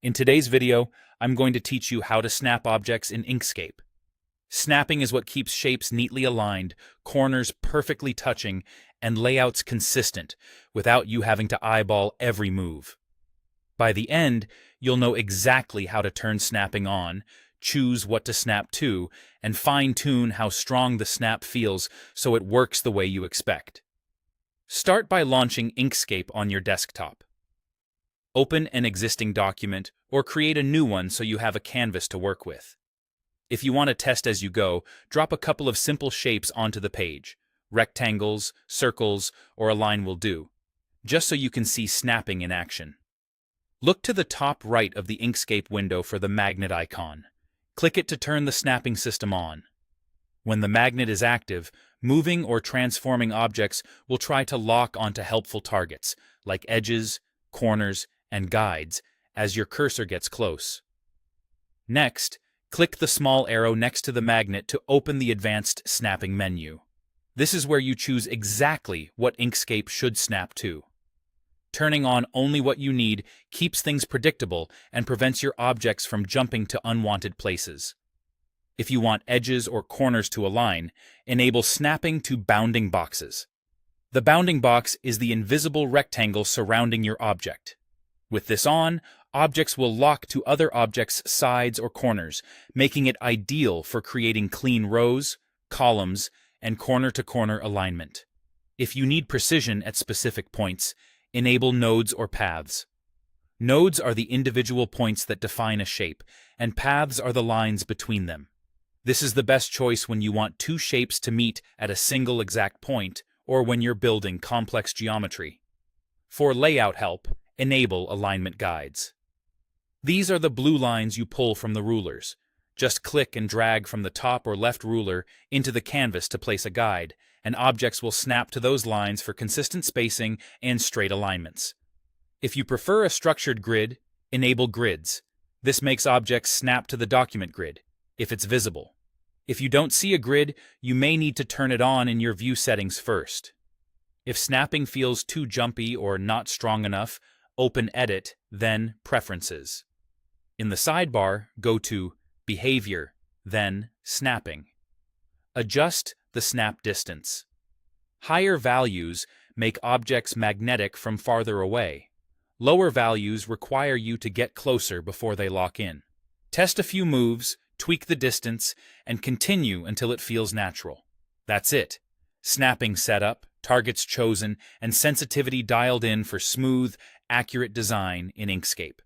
In today's video, I'm going to teach you how to snap objects in Inkscape. Snapping is what keeps shapes neatly aligned, corners perfectly touching, and layouts consistent without you having to eyeball every move. By the end, you'll know exactly how to turn snapping on, choose what to snap to, and fine-tune how strong the snap feels so it works the way you expect. Start by launching Inkscape on your desktop. Open an existing document or create a new one so you have a canvas to work with. If you want to test as you go, drop a couple of simple shapes onto the page. Rectangles, circles, or a line will do, just so you can see snapping in action. Look to the top right of the Inkscape window for the magnet icon. Click it to turn the snapping system on. When the magnet is active, moving or transforming objects will try to lock onto helpful targets, like edges, corners, and guides, as your cursor gets close. Next, click the small arrow next to the magnet to open the advanced snapping menu. This is where you choose exactly what Inkscape should snap to. Turning on only what you need keeps things predictable and prevents your objects from jumping to unwanted places. If you want edges or corners to align, enable snapping to bounding boxes. The bounding box is the invisible rectangle surrounding your object. With this on, objects will lock to other objects' sides or corners, making it ideal for creating clean rows, columns, and corner-to-corner alignment. If you need precision at specific points, enable nodes or paths. Nodes are the individual points that define a shape, and paths are the lines between them. This is the best choice when you want two shapes to meet at a single exact point, or when you're building complex geometry. For layout help, enable alignment guides. These are the blue lines you pull from the rulers. Just click and drag from the top or left ruler into the canvas to place a guide, and objects will snap to those lines for consistent spacing and straight alignments. If you prefer a structured grid, enable grids. This makes objects snap to the document grid, if it's visible. If you don't see a grid, you may need to turn it on in your view settings first. If snapping feels too jumpy or not strong enough, open Edit, then Preferences. In the sidebar, go to Behavior, then Snapping. Adjust the snap distance. Higher values make objects magnetic from farther away. Lower values require you to get closer before they lock in. Test a few moves, tweak the distance, and continue until it feels natural. That's it. Snapping set up, targets chosen, and sensitivity dialed in for smooth, accurate design in Inkscape.